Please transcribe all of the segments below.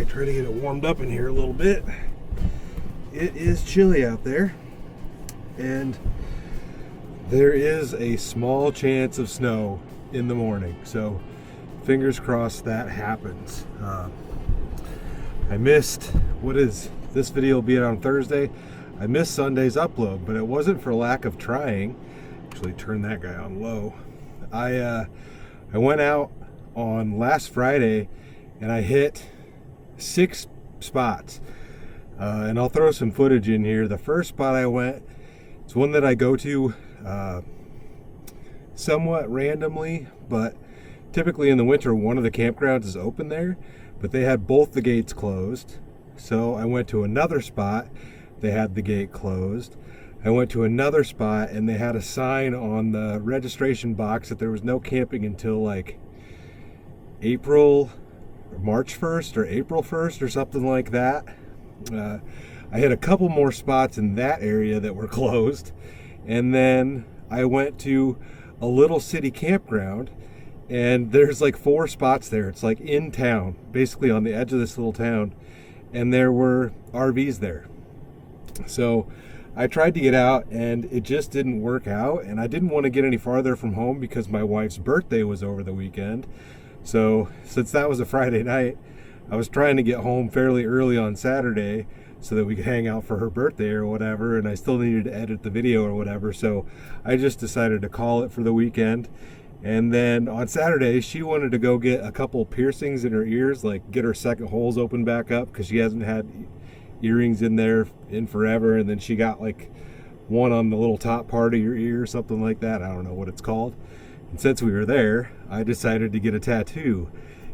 try to get it warmed up in here a little bit. It is chilly out there, and there is a small chance of snow in the morning, so fingers crossed that happens. I missed, this video will be on Thursday. I missed Sunday's upload, but it wasn't for lack of trying. Actually, turn that guy on low. I went out on last Friday and I hit 6 spots. And I'll throw some footage in here. The first spot I went, it's one that I go to somewhat randomly, but typically in the winter one of the campgrounds is open there, but they had both the gates closed. So I went to another spot, they had the gate closed. I went to another spot and they had a sign on the registration box that there was no camping until like March 1st or April 1st or something like that. I had a couple more spots in that area that were closed, and then I went to a little city campground, and there's like 4 spots there. It's like in town, basically on the edge of this little town, and there were RVs there. So I tried to get out and it just didn't work out, and I didn't want to get any farther from home because my wife's birthday was over the weekend. So since that was a Friday night, I was trying to get home fairly early on Saturday so that we could hang out for her birthday or whatever, and I still needed to edit the video or whatever, so I just decided to call it for the weekend. And then on Saturday, she wanted to go get a couple piercings in her ears, like get her second holes open back up, because she hasn't had earrings in there in forever, and then she got like one on the little top part of your ear or something like that. I don't know what it's called. And since we were there, I decided to get a tattoo.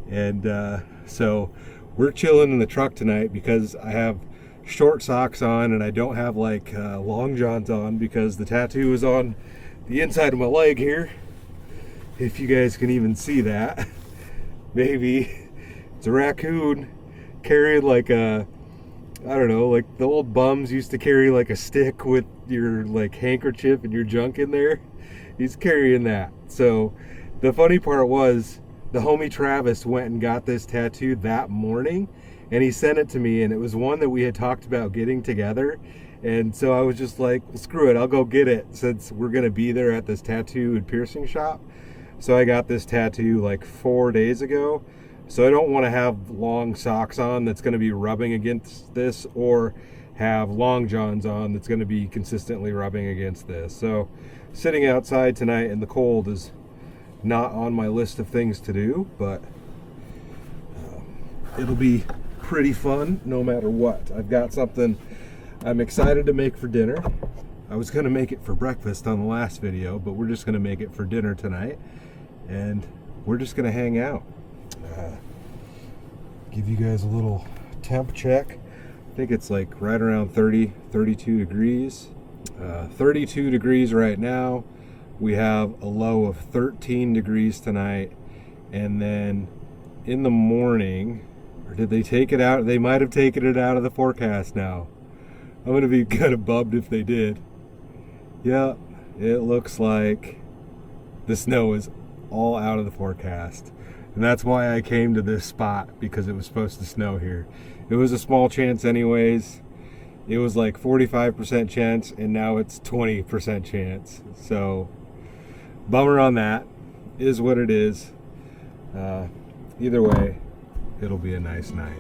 And so we're chilling in the truck tonight because I have short socks on and I don't have like long johns on, because the tattoo is on the inside of my leg here, if you guys can even see that. Maybe it's a raccoon carrying like a, I don't know, like the old bums used to carry like a stick with your like handkerchief and your junk in there. He's carrying that. So the funny part was, the homie Travis went and got this tattoo that morning, and he sent it to me, and it was one that we had talked about getting together. And so I was just like, well, screw it, I'll go get it since we're gonna be there at this tattoo and piercing shop. So I got this tattoo like 4 days ago. So I don't want to have long socks on that's going to be rubbing against this, or have long johns on that's going to be consistently rubbing against this. So sitting outside tonight in the cold is not on my list of things to do, but it'll be pretty fun no matter what. I've got something I'm excited to make for dinner. I was going to make it for breakfast on the last video, but we're just going to make it for dinner tonight, and we're just going to hang out. Give you guys a little temp check. I think it's like right around 32 degrees. 32 degrees right now. We have a low of 13 degrees tonight, and then in the morning, or did they take it out? They might have taken it out of the forecast now. I'm gonna be kind of bummed if they did. Yeah, it looks like the snow is all out of the forecast. And that's why I came to this spot, because it was supposed to snow here. It was a small chance anyways. It was like 45% chance, and now it's 20% chance. So, bummer on that. Is what it is. Either way, it'll be a nice night.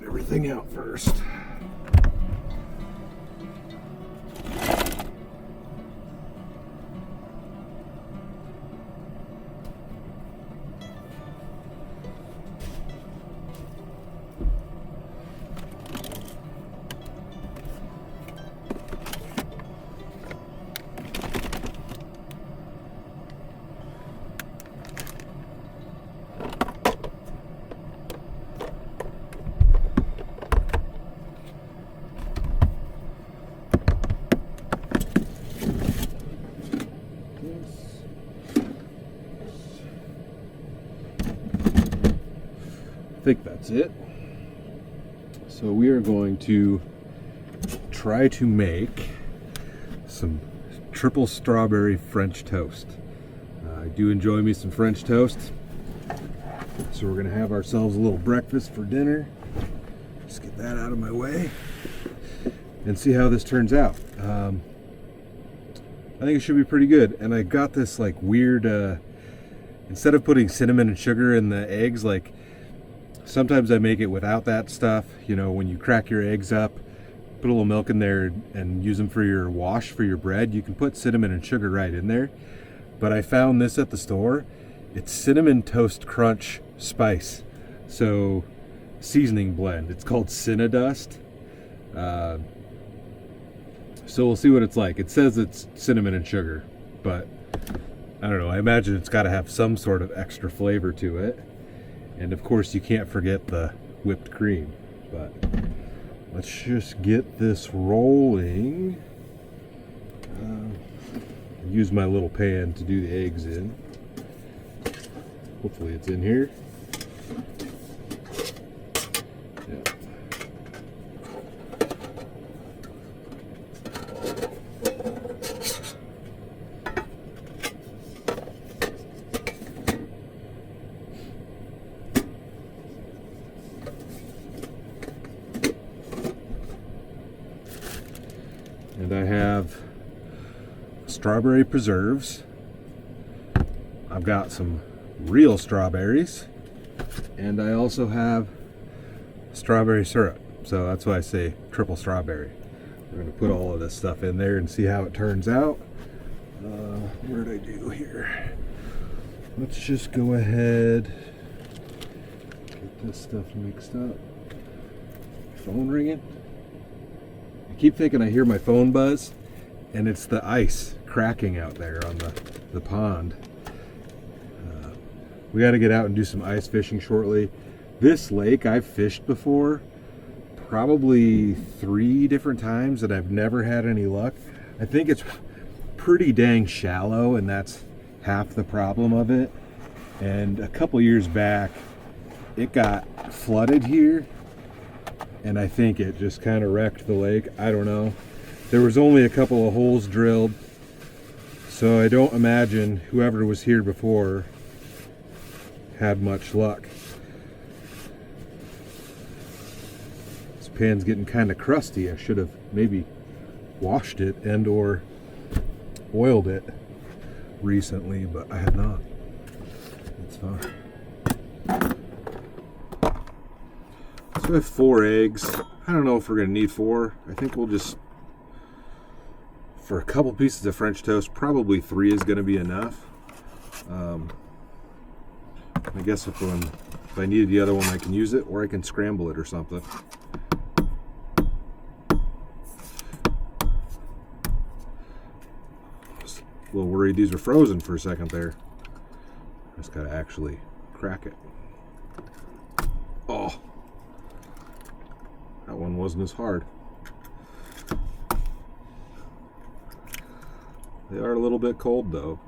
Everything out first. I think that's it. So we are going to try to make some triple strawberry French toast. I do enjoy me some French toast. So we're gonna have ourselves a little breakfast for dinner. Just get that out of my way and see how this turns out. I think it should be pretty good. And I got this like weird, instead of putting cinnamon and sugar in the eggs, like sometimes I make it without that stuff. You know, when you crack your eggs up, put a little milk in there and use them for your wash for your bread, you can put cinnamon and sugar right in there. But I found this at the store. It's cinnamon toast crunch spice. So seasoning blend. It's called Cinnadust. So we'll see what it's like. It says it's cinnamon and sugar, but I don't know. I imagine it's got to have some sort of extra flavor to it. And of course you can't forget the whipped cream. But let's just get this rolling. Use my little pan to do the eggs in. Hopefully it's in here. Yeah. And I have strawberry preserves. I've got some real strawberries, and I also have strawberry syrup. So that's why I say triple strawberry. We're going to put all of this stuff in there and see how it turns out. What did I do here? Let's just go ahead, get this stuff mixed up. Phone ringing. I keep thinking I hear my phone buzz, and it's the ice cracking out there on the pond. We got to get out and do some ice fishing shortly. This lake I've fished before, probably 3 different times, and I've never had any luck. I think it's pretty dang shallow, and that's half the problem of it. And a couple years back, it got flooded here, and I think it just kind of wrecked the lake. I don't know. There was only a couple of holes drilled, so I don't imagine whoever was here before had much luck. This pan's getting kind of crusty. I should have maybe washed it and or oiled it recently, but I have not. It's fine. So I have 4 eggs. I don't know if we're gonna need 4. I think we'll just, for a couple pieces of French toast, probably 3 is gonna be enough. I guess if I needed the other one, I can use it, or I can scramble it or something. Just a little worried these are frozen for a second there. Just gotta actually crack it. Oh, that one wasn't as hard. They are a little bit cold though.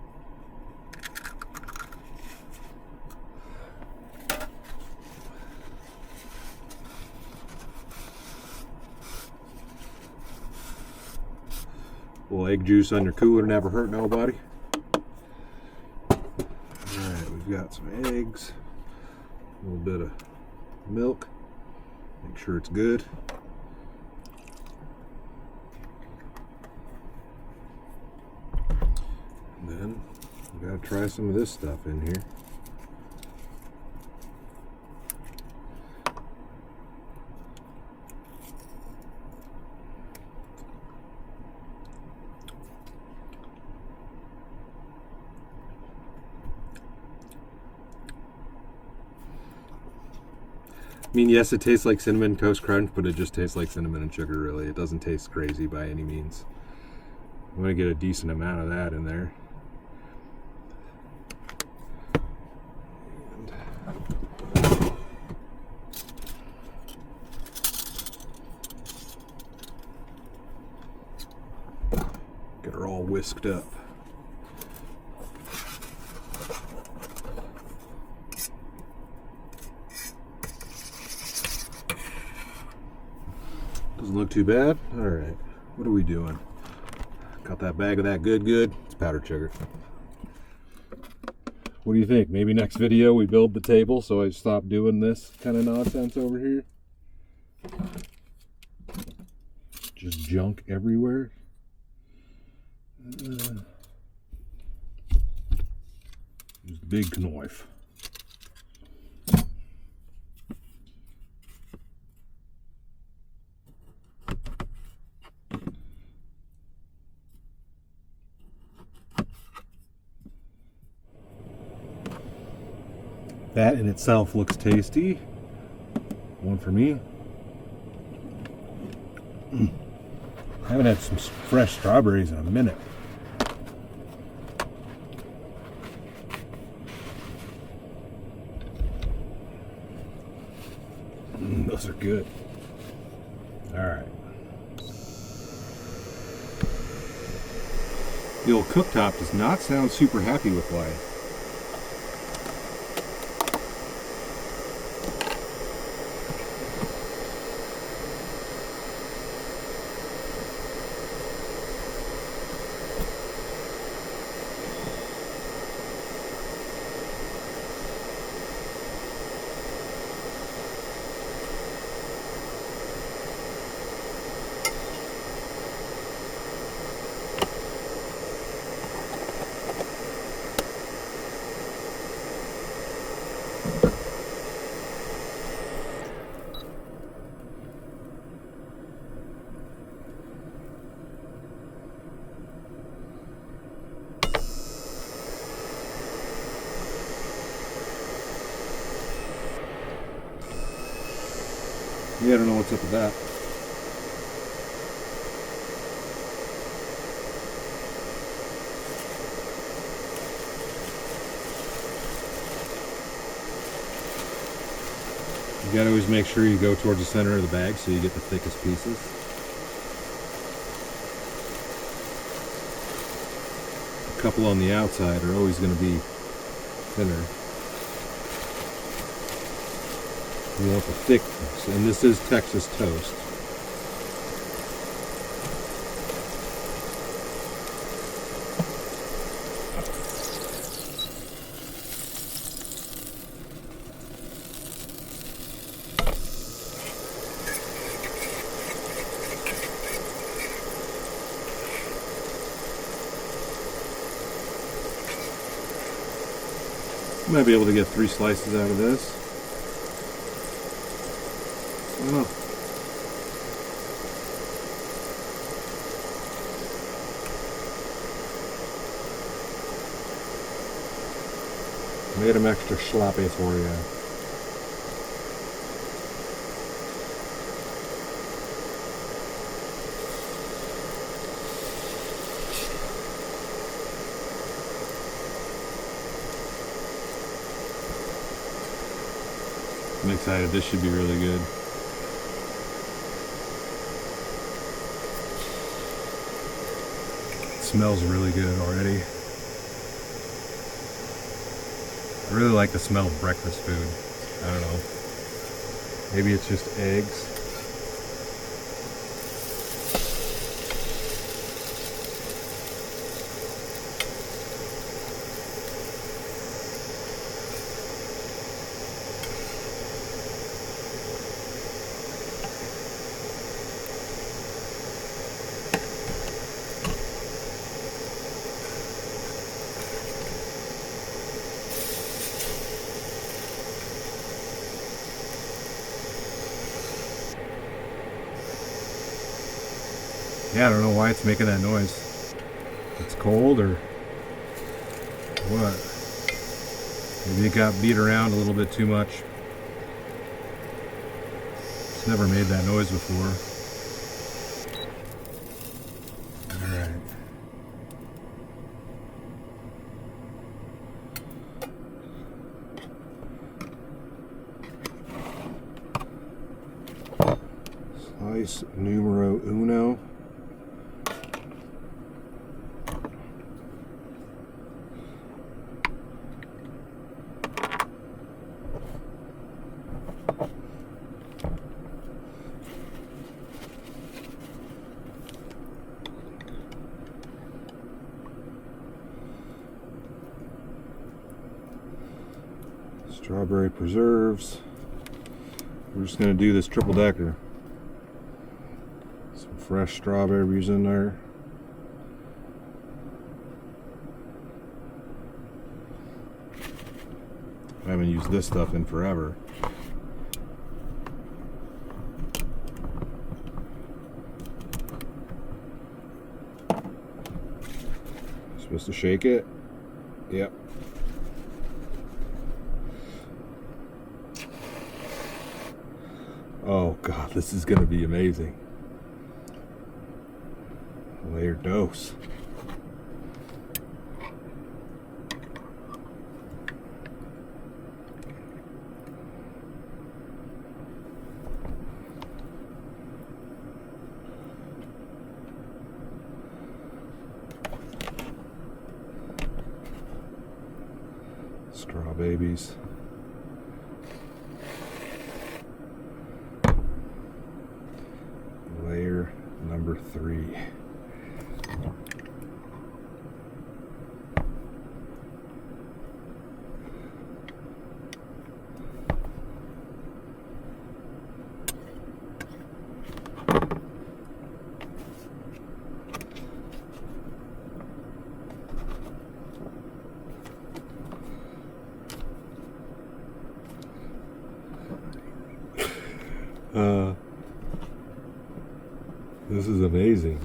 A little egg juice on your cooler never hurt nobody. Alright, we've got some eggs, a little bit of milk, make sure it's good. And then we gotta try some of this stuff in here. I mean, yes, it tastes like Cinnamon Toast Crunch, but it just tastes like cinnamon and sugar, really. It doesn't taste crazy by any means. I'm going to get a decent amount of that in there. Get her all whisked up. Doesn't look too bad. All right, what are we doing? Got that bag of that good. It's powdered sugar. What do you think? Maybe next video we build the table so I stop doing this kind of nonsense over here. Just junk everywhere. Use the big knife. That in itself looks tasty. One for me. I haven't had some fresh strawberries in a minute. Those are good. All right. The old cooktop does not sound super happy with life. Yeah, I don't know what's up with that. You gotta always make sure you go towards the center of the bag so you get the thickest pieces. A couple on the outside are always going to be thinner. You want the thickness, and this is Texas toast. You might be able to get 3 slices out of this. I don't know. Made them extra sloppy for you. I'm excited. This should be really good. Smells really good already. I really like the smell of breakfast food. I don't know. Maybe it's just eggs. Yeah, I don't know why it's making that noise. It's cold or what? Maybe it got beat around a little bit too much. It's never made that noise before. Alright. Slice numero uno. strawberry preserves. We're just going to do this triple decker. Some fresh strawberries in there. I haven't used this stuff in forever. Supposed to shake it? Yep. Oh God, this is gonna be amazing. Layered dose. Straw babies. Layer number 3. This is amazing.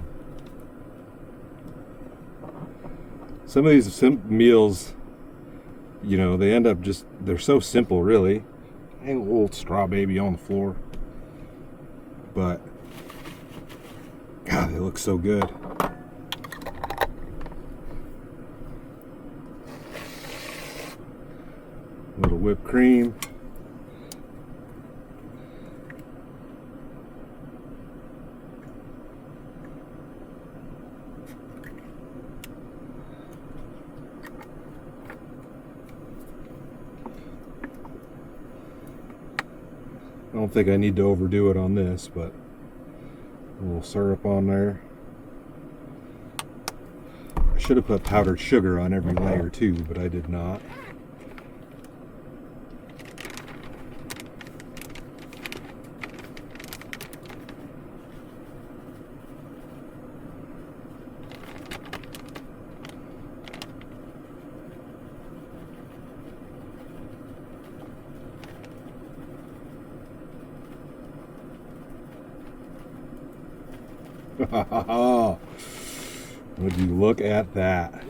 Some of these meals, you know, they end up just, they're so simple really. Hang a little straw baby on the floor. But, God, they look so good. A little whipped cream. I don't think I need to overdo it on this, but a little syrup on there. I should have put powdered sugar on every layer too, but I did not. Would you look at that?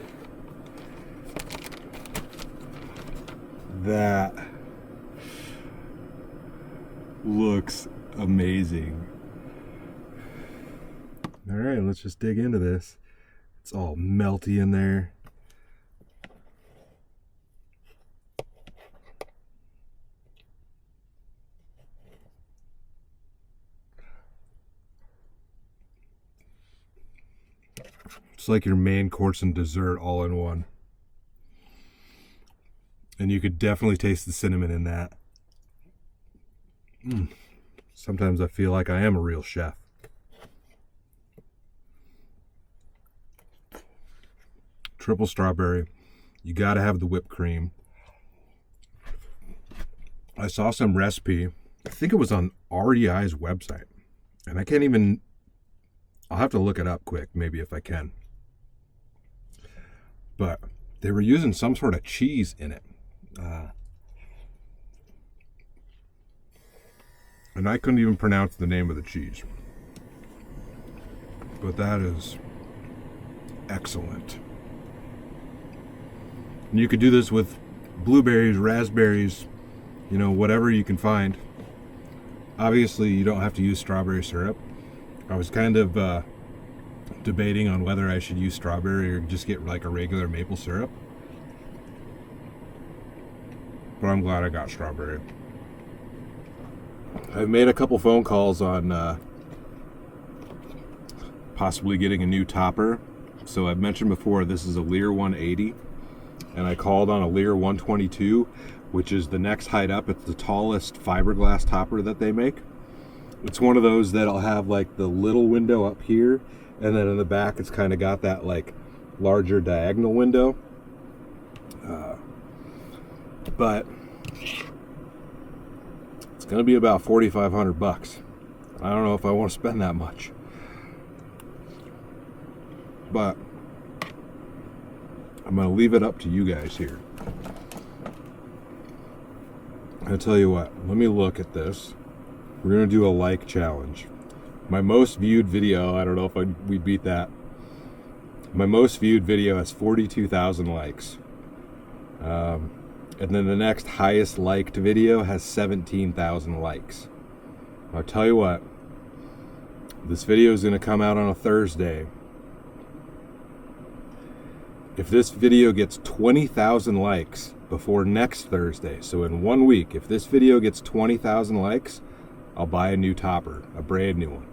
That looks amazing. All right, let's just dig into this. It's all melty in there. It's like your main course and dessert all in one. And you could definitely taste the cinnamon in that. Sometimes I feel like I am a real chef. Triple strawberry. You gotta have the whipped cream. I saw some recipe. I think it was on REI's website. And I can't even... I'll have to look it up quick, maybe if I can. But they were using some sort of cheese in it. And I couldn't even pronounce the name of the cheese. But that is excellent. And you could do this with blueberries, raspberries, you know, whatever you can find. Obviously, you don't have to use strawberry syrup. I was kind of debating on whether I should use strawberry or just get like a regular maple syrup. But I'm glad I got strawberry. I've made a couple phone calls on possibly getting a new topper. So I've mentioned before, this is a Lear 180. And I called on a Lear 122, which is the next height up. It's the tallest fiberglass topper that they make. It's one of those that'll have like the little window up here, and then in the back it's kind of got that like larger diagonal window. But It's going to be about $4,500. I don't know if I want to spend that much. But I'm going to leave it up to you guys here. I'll tell you what, let me look at this. We're going to do a like challenge. My most viewed video, I don't know if we beat that. My most viewed video has 42,000 likes. And then the next highest liked video has 17,000 likes. I'll tell you what, this video is going to come out on a Thursday. If this video gets 20,000 likes before next Thursday, so in 1 week, if this video gets 20,000 likes, I'll buy a new topper, a brand new one.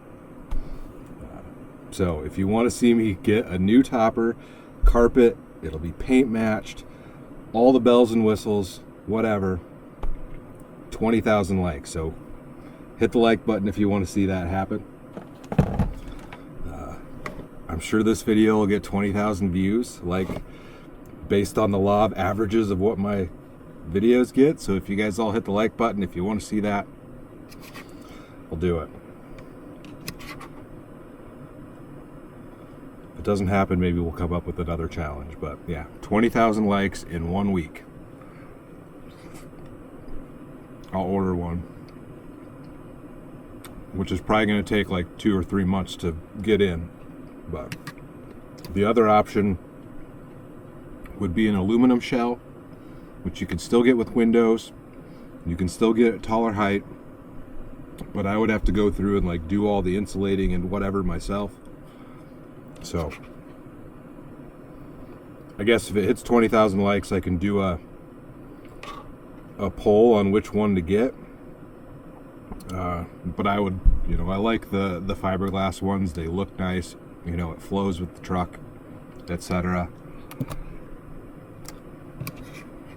So if you want to see me get a new topper, carpet, it'll be paint matched, all the bells and whistles, whatever, 20,000 likes. So hit the like button if you want to see that happen. I'm sure this video will get 20,000 views, like based on the law of averages of what my videos get. So if you guys all hit the like button, if you want to see that, I'll do it. If it doesn't happen, maybe we'll come up with another challenge. But yeah, 20,000 likes in 1 week. I'll order one, which is probably going to take like 2 or 3 months to get in. But the other option would be an aluminum shell, which you can still get with windows. You can still get a taller height, but I would have to go through and like do all the insulating and whatever myself. So I guess if it hits 20,000 likes, I can do a poll on which one to get. But I would, I like the fiberglass ones. They look nice. It flows with the truck, etc.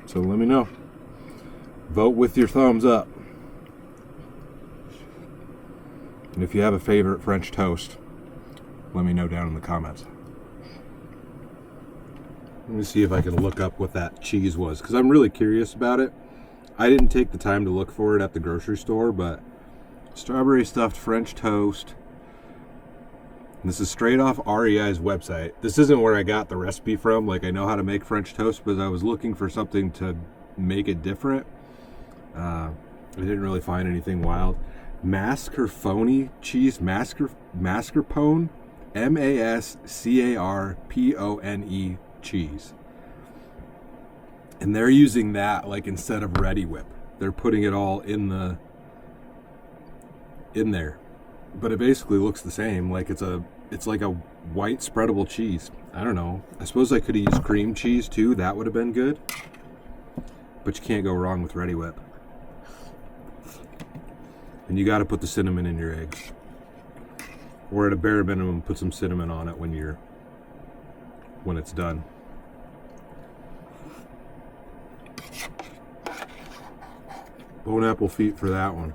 So let me know. Vote with your thumbs up. And if you have a favorite French toast, let me know down in the comments. Let me see if I can look up what that cheese was, because I'm really curious about it. I didn't take the time to look for it at the grocery store, but strawberry stuffed French toast. This is straight off REI's website. This isn't where I got the recipe from. Like, I know how to make French toast, but I was looking for something to make it different. I didn't really find anything wild. Mascarpone cheese, mascarpone, MASCARPONE cheese. And they're using that like instead of Ready Whip. They're putting it all in there. But it basically looks the same. Like it's like a white spreadable cheese. I don't know. I suppose I could have used cream cheese too. That would have been good. But you can't go wrong with Ready Whip. And you got to put the cinnamon in your eggs. Or at a bare minimum, put some cinnamon on it when it's done. Bone apple feet for that one.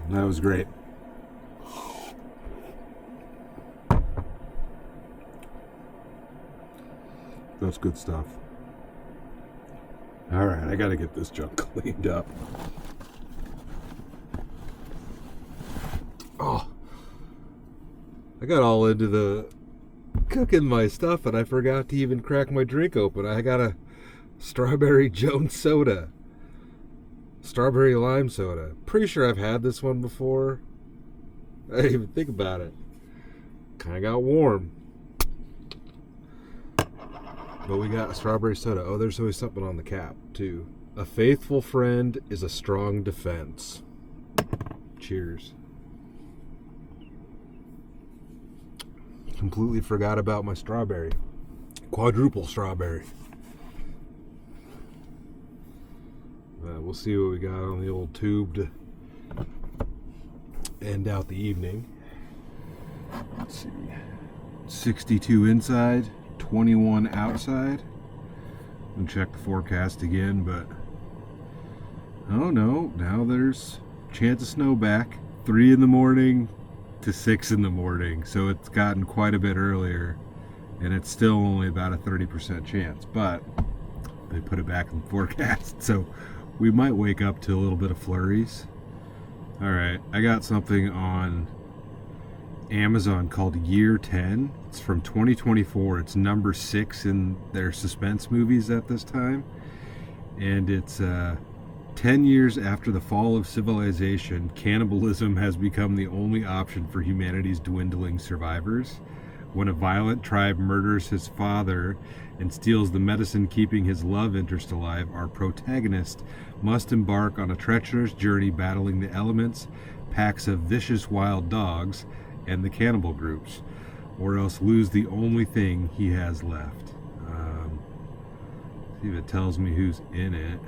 That was great. That's good stuff. All right, I gotta get this junk cleaned up. Oh, I got all into the cooking my stuff and I forgot to even crack my drink open. I got a strawberry Jones soda. Strawberry lime soda. Pretty sure I've had this one before. I didn't even think about it. Kind of got warm. But we got a strawberry soda. Oh, there's always something on the cap, too. A faithful friend is a strong defense. Cheers. Completely forgot about my strawberry. Quadruple strawberry. We'll see what we got on the old tube to end out the evening. Let's see. 62 inside, 21 outside. I'll check the forecast again, but oh no, now there's chance of snow back. 3 in the morning, to 6 in the morning, so it's gotten quite a bit earlier, and it's still only about a 30% chance, but they put it back in the forecast, so we might wake up to a little bit of flurries. Alright, I got something on Amazon called Year 10. It's from 2024. It's number 6 in their suspense movies at this time, and it's 10 years after the fall of civilization, cannibalism has become the only option for humanity's dwindling survivors. When a violent tribe murders his father and steals the medicine keeping his love interest alive, our protagonist must embark on a treacherous journey battling the elements, packs of vicious wild dogs, and the cannibal groups, or else lose the only thing he has left. See if it tells me who's in it.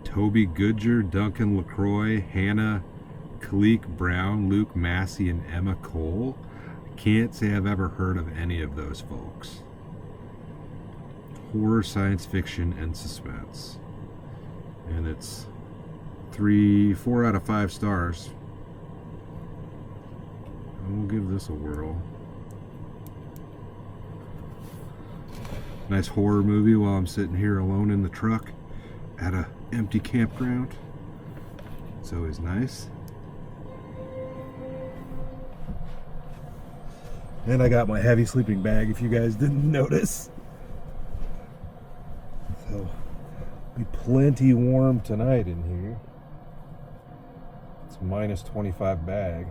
Toby Goodger, Duncan LaCroix, Hannah Kalik Brown, Luke Massey, and Emma Cole. I can't say I've ever heard of any of those folks. Horror, science fiction, and suspense. And it's 4 out of 5 stars. And we'll give this a whirl. Nice horror movie while I'm sitting here alone in the truck at a empty campground. It's always nice. And I got my heavy sleeping bag, if you guys didn't notice. So, it'll be plenty warm tonight in here. It's minus 25 bag.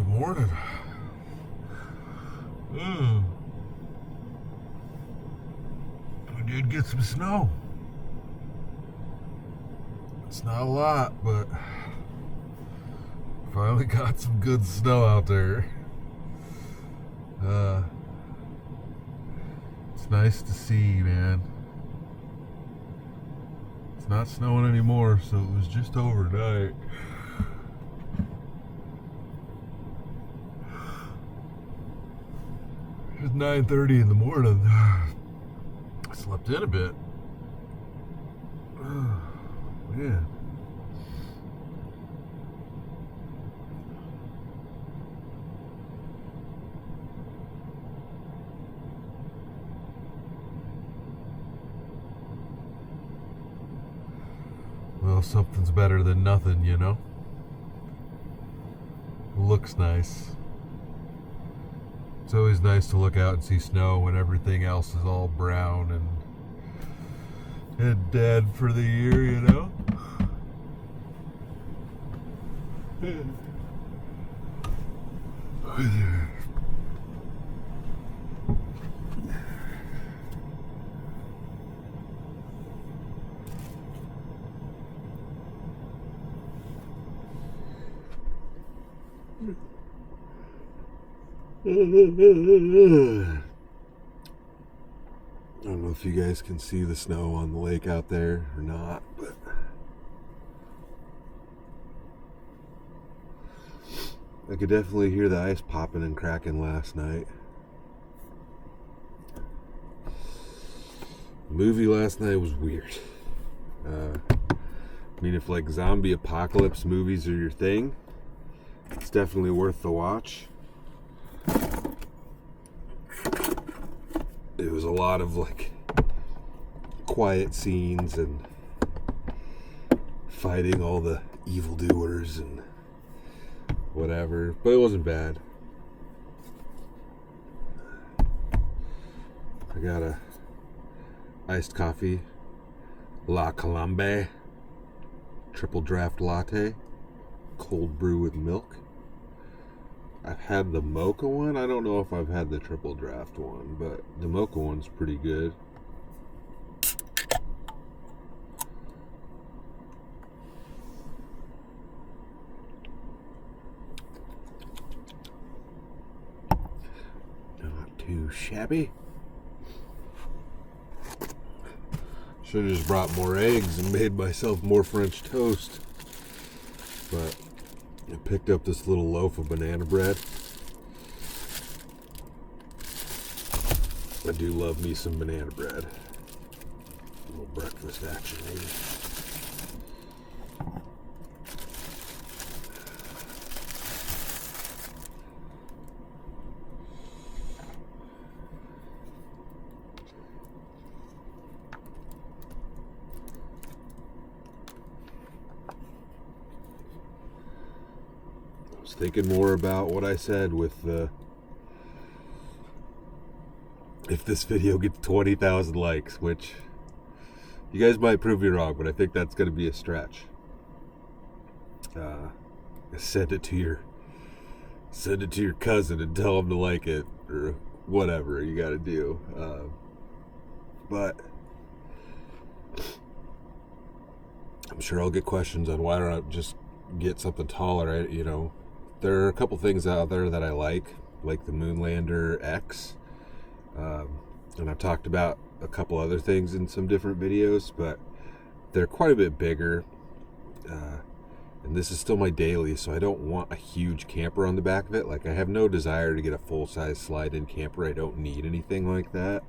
Morning. We did get some snow. It's not a lot, but finally got some good snow out there. It's nice to see, man. It's not snowing anymore, so it was just overnight. It was 9:30 in the morning. I slept in a bit. Man. Well, something's better than nothing, you know? Looks nice. It's always nice to look out and see snow when everything else is all brown and dead for the year, you know? I don't know if you guys can see the snow on the lake out there or not, but I could definitely hear the ice popping and cracking last night. The movie last night was weird. I mean, if like zombie apocalypse movies are your thing, it's definitely worth the watch. It was a lot of like quiet scenes and fighting all the evildoers and whatever, but it wasn't bad. I got a iced coffee, La Colombe, triple draft latte, cold brew with milk. I've had the mocha one. I don't know if I've had the triple draft one, but the mocha one's pretty good. Not too shabby. Should have just brought more eggs and made myself more French toast. But I picked up this little loaf of banana bread. I do love me some banana bread. A little breakfast action, maybe. I was thinking more about what I said with the if this video gets 20,000 likes, which you guys might prove me wrong, but I think that's going to be a stretch. Send it to your cousin and tell him to like it, or whatever you got to do. But I'm sure I'll get questions on why don't I just get something taller. You know, there are a couple things out there that I like the Moonlander X. And I've talked about a couple other things in some different videos, but they're quite a bit bigger. And this is still my daily, so I don't want a huge camper on the back of it. Like, I have no desire to get a full-size slide-in camper. I don't need anything like that.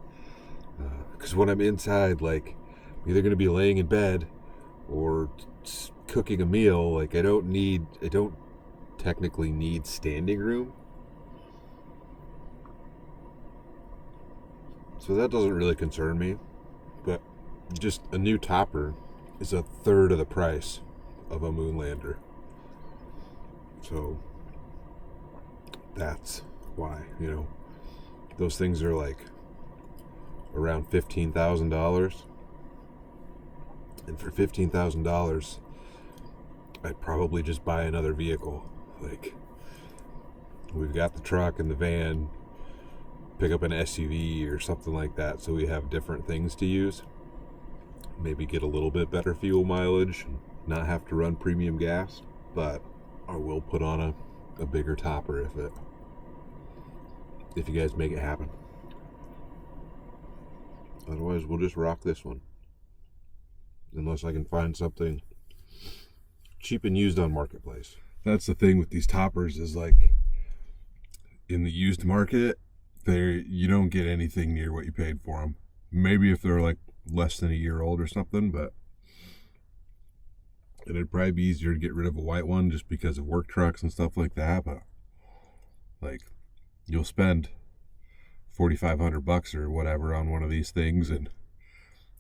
Because when I'm inside, like, I'm either going to be laying in bed or cooking a meal. Like, I don't technically need standing room. So that doesn't really concern me. But just a new topper is a third of the price of a Moonlander. So that's why, you know, those things are like around $15,000. And for $15,000, I'd probably just buy another vehicle. Like, we've got the truck and the van, pick up an SUV or something like that, so we have different things to use. Maybe get a little bit better fuel mileage, and not have to run premium gas, but I will put on a bigger topper if you guys make it happen. Otherwise, we'll just rock this one, unless I can find something cheap and used on Marketplace. That's the thing with these toppers, is like, in the used market, you don't get anything near what you paid for them. Maybe if they're like less than a year old or something, but it'd probably be easier to get rid of a white one just because of work trucks and stuff like that. But like, you'll spend $4,500 or whatever on one of these things and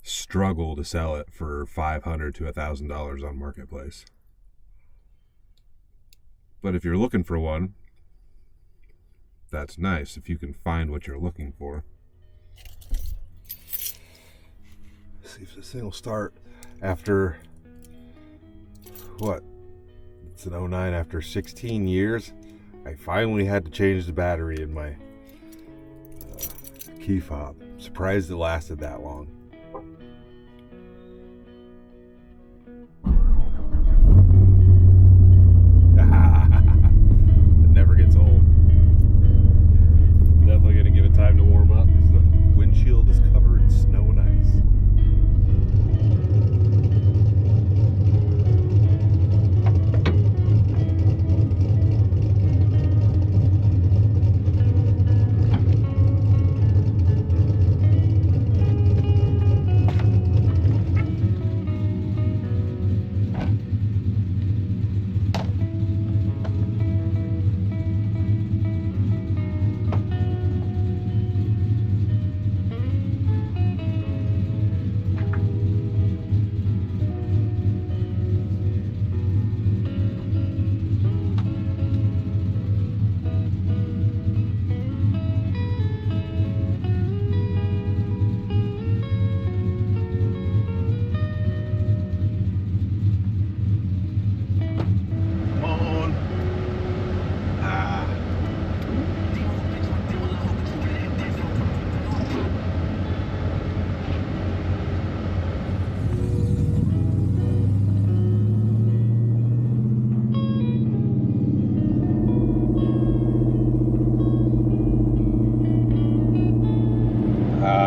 struggle to sell it for $500 to $1,000 on Marketplace. But if you're looking for one, that's nice if you can find what you're looking for. Let's see if this thing will start after what? It's an 09. After 16 years, I finally had to change the battery in my key fob. Surprised it lasted that long. It never gets old. Definitely gonna give it time to warm up because the windshield is covered in snow and ice.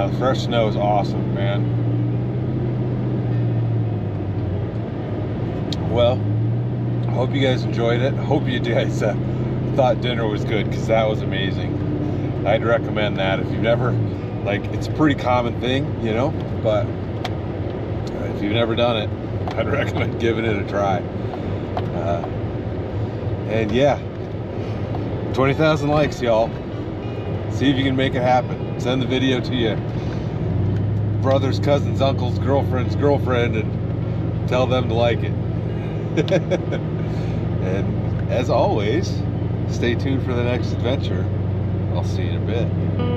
the fresh snow is awesome, man. Well, I hope you guys enjoyed it. I hope you guys thought dinner was good, because that was amazing. I'd recommend that if you've never, like, it's a pretty common thing, you know, but if you've never done it, I'd recommend giving it a try. And yeah, 20,000 likes, y'all. See if you can make it happen. Send the video to your brother's, cousin's, uncle's, girlfriend's girlfriend, and tell them to like it. And as always, stay tuned for the next adventure. I'll see you in a bit.